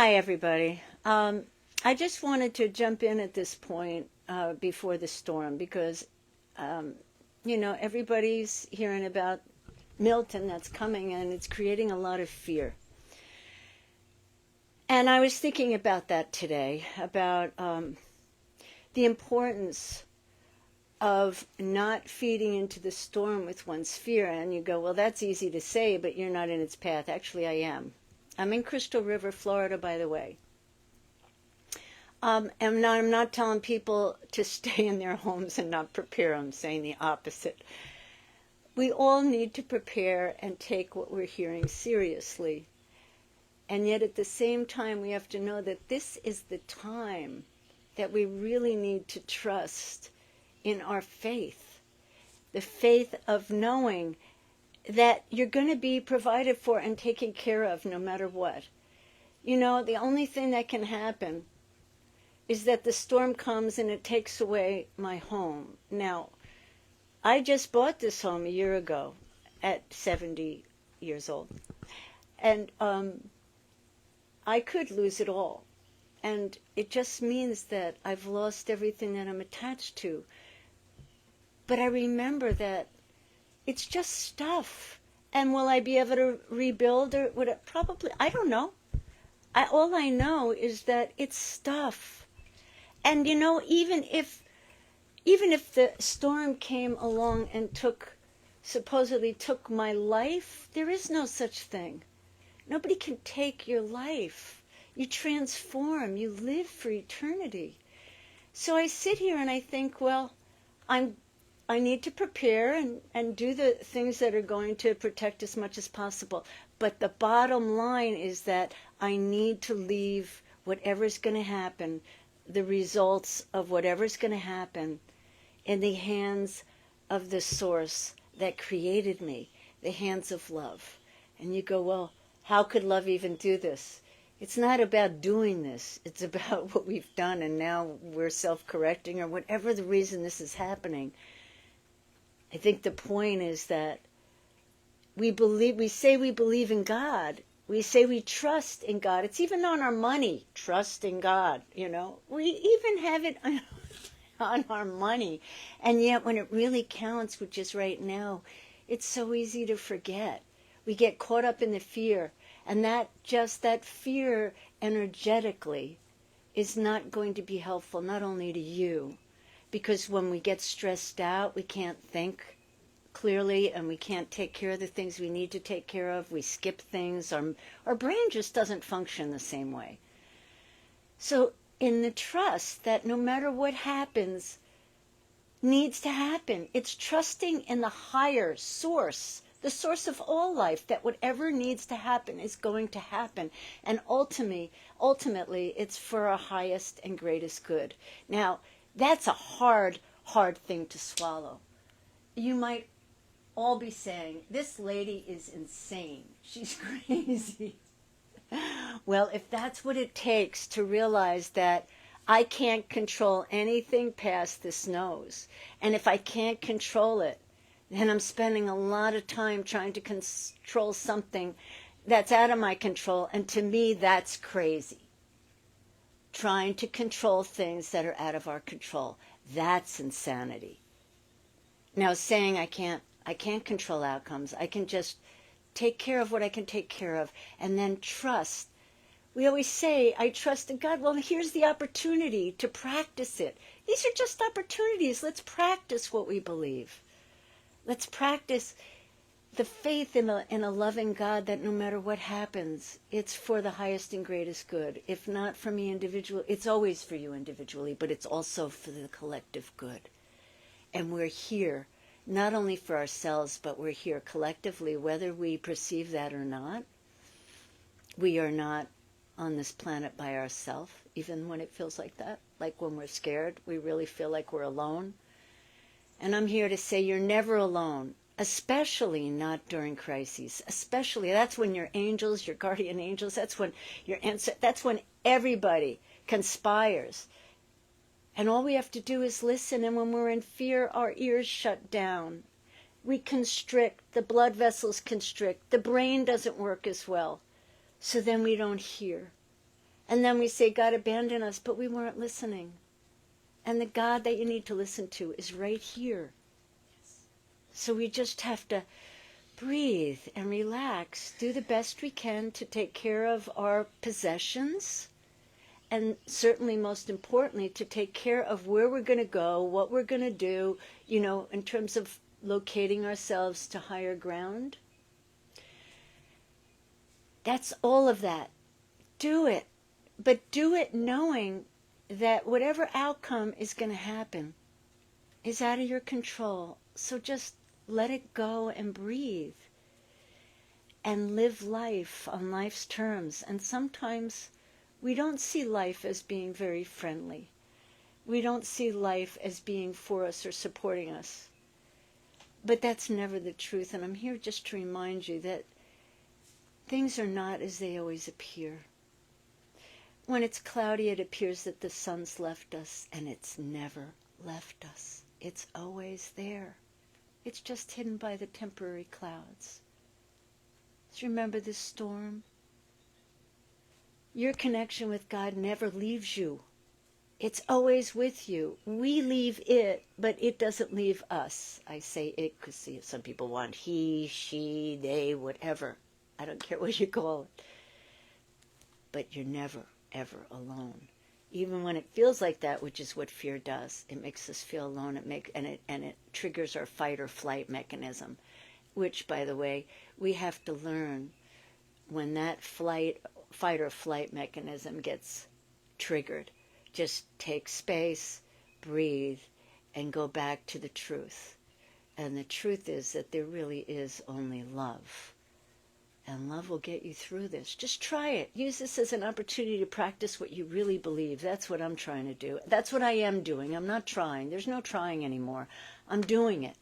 Hi, everybody. I just wanted to jump in at this point before the storm because, everybody's hearing about Milton that's coming and it's creating a lot of fear. And I was thinking about that today, about the importance of not feeding into the storm with one's fear. And you go, well, that's easy to say, but you're not in its path. Actually, I am. I'm in Crystal River, Florida, by the way. And I'm not telling people to stay in their homes and not prepare. I'm saying the opposite. We all need to prepare and take what we're hearing seriously. And yet at the same time, we have to know that this is the time that we really need to trust in our faith. The faith of knowing that you're going to be provided for and taken care of no matter what. You know, the only thing that can happen is that the storm comes and it takes away my home. Now, I just bought this home a year ago at 70 years old. And I could lose it all. And it just means that I've lost everything that I'm attached to. But I remember that it's just stuff. And will I be able to rebuild, or would it probably, I don't know. All I know is that it's stuff. And you know, even if the storm came along and supposedly took my life, there is no such thing. Nobody can take your life. You transform, you live for eternity. So I sit here and I think, well, I need to prepare and do the things that are going to protect as much as possible. But the bottom line is that I need to leave whatever's going to happen, the results of whatever's going to happen, in the hands of the source that created me, the hands of love. And you go, well, how could love even do this? It's not about doing this. It's about what we've done, and now we're self-correcting, or whatever the reason this is happening. I think the point is that we say we believe in God. We say we trust in God. It's even on our money, trust in God, you know. We even have it on our money. And yet when it really counts, which is right now, it's so easy to forget. We get caught up in the fear. And that fear energetically is not going to be helpful, not only to you, because when we get stressed out, we can't think clearly and we can't take care of the things we need to take care of. We skip things. Our brain just doesn't function the same way. So in the trust that no matter what happens, needs to happen. It's trusting in the higher source, the source of all life, that whatever needs to happen is going to happen. And ultimately, it's for our highest and greatest good. Now, that's a hard thing to swallow. You might all be saying, this lady is insane. She's crazy. Well, if that's what it takes to realize that I can't control anything past this nose, and if I can't control it, then I'm spending a lot of time trying to control something that's out of my control, and to me, that's crazy. Trying to control things that are out of our control. That's insanity. Now, saying I can't control outcomes. I can just take care of what I can take care of, and then trust. We always say, I trust in God. Well, here's the opportunity to practice it. These are just opportunities. Let's practice what we believe. Let's practice the faith in a loving God that no matter what happens, it's for the highest and greatest good. If not for me individually, it's always for you individually, but it's also for the collective good. And we're here, not only for ourselves, but we're here collectively, whether we perceive that or not. We are not on this planet by ourselves, even when it feels like that. Like when we're scared, we really feel like we're alone. And I'm here to say you're never alone. Especially not during crises. Especially, that's when your angels, your guardian angels, that's when everybody conspires. And all we have to do is listen. And when we're in fear, our ears shut down. We constrict, the blood vessels constrict, the brain doesn't work as well. So then we don't hear. And then we say, God abandoned us, but we weren't listening. And the God that you need to listen to is right here. So we just have to breathe and relax, do the best we can to take care of our possessions, and certainly most importantly, to take care of where we're going to go, what we're going to do, in terms of locating ourselves to higher ground. That's all of that. Do it. But do it knowing that whatever outcome is going to happen is out of your control. So just let it go and breathe and live life on life's terms. And sometimes we don't see life as being very friendly. We don't see life as being for us or supporting us. But that's never the truth. And I'm here just to remind you that things are not as they always appear. When it's cloudy, it appears that the sun's left us, and it's never left us. It's always there. It's just hidden by the temporary clouds. So remember this storm. Your connection with God never leaves you. It's always with you. We leave it, but it doesn't leave us. I say it because some people want he, she, they, whatever. I don't care what you call it. But you're never, ever alone. Even when it feels like that, which is what fear does. It makes us feel alone. It triggers our fight or flight mechanism, which, by the way, we have to learn when that fight or flight mechanism gets triggered. Just take space, breathe, and go back to the truth. And the truth is that there really is only love. And love will get you through this. Just try it. Use this as an opportunity to practice what you really believe. That's what I'm trying to do. That's what I am doing. I'm not trying. There's no trying anymore. I'm doing it.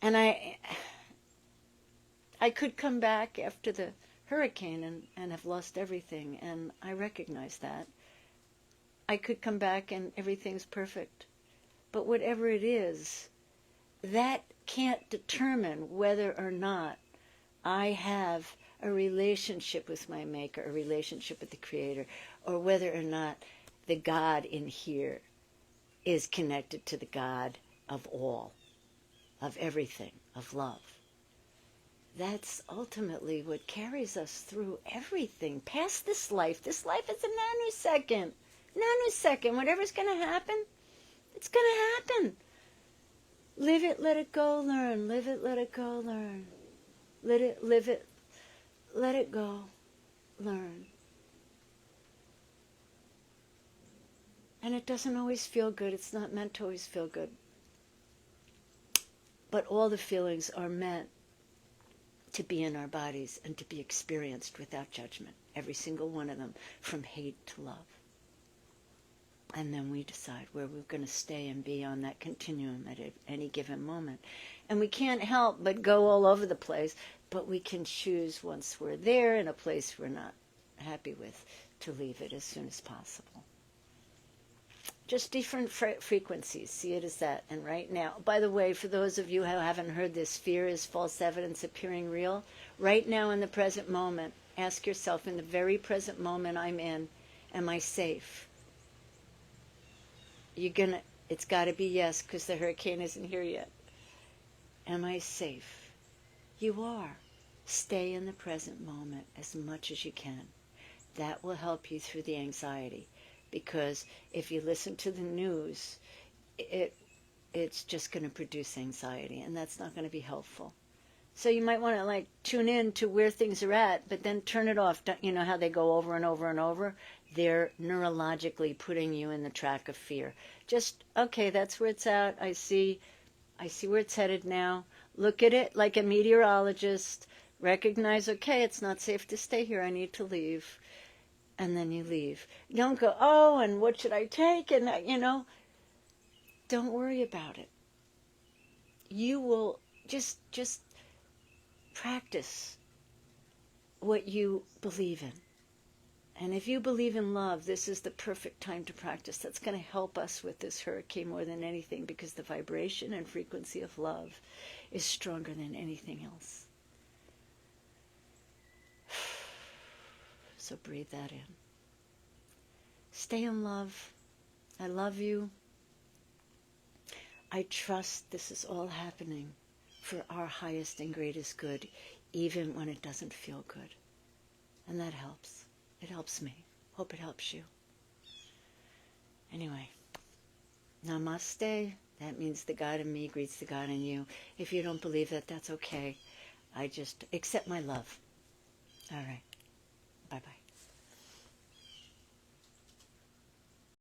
And I could come back after the hurricane and have lost everything. And I recognize that. I could come back and everything's perfect. But whatever it is, that can't determine whether or not I have a relationship with my Maker, a relationship with the Creator, or whether or not the God in here is connected to the God of all, of everything, of love. That's ultimately what carries us through everything, past this life. This life is a nanosecond. Nanosecond. Whatever's going to happen, it's going to happen. Live it, let it go, learn. Live it, let it go, learn. Live it, let it go, learn. And it doesn't always feel good. It's not meant to always feel good. But all the feelings are meant to be in our bodies and to be experienced without judgment. Every single one of them, from hate to love. And then we decide where we're going to stay and be on that continuum at any given moment. And we can't help but go all over the place, but we can choose once we're there in a place we're not happy with to leave it as soon as possible. Just different frequencies. See it as that. And right now, by the way, for those of you who haven't heard this, fear is false evidence appearing real. Right now in the present moment, ask yourself, in the very present moment I'm in, am I safe? It's got to be yes, because the hurricane isn't here yet. Am I safe? You are. Stay in the present moment as much as you can. That will help you through the anxiety. Because if you listen to the news, it's just going to produce anxiety, and that's not going to be helpful. So you might want to tune in to where things are at, but then turn it off. You know how they go over and over and over? They're neurologically putting you in the track of fear. Just, okay, that's where it's at. I see where it's headed now. Look at it like a meteorologist. Recognize, okay, it's not safe to stay here. I need to leave. And then you leave. Don't go, oh, and what should I take? And, don't worry about it. You will just practice what you believe in. And if you believe in love, this is the perfect time to practice. That's going to help us with this hurricane more than anything, because the vibration and frequency of love is stronger than anything else. So breathe that in. stay in love. I love you. I trust this is all happening for our highest and greatest good, even when it doesn't feel good. And that helps. It helps me. Hope it helps you. Anyway, namaste. That means the God in me greets the God in you. If you don't believe that, that's okay. I just accept my love. All right. Bye-bye.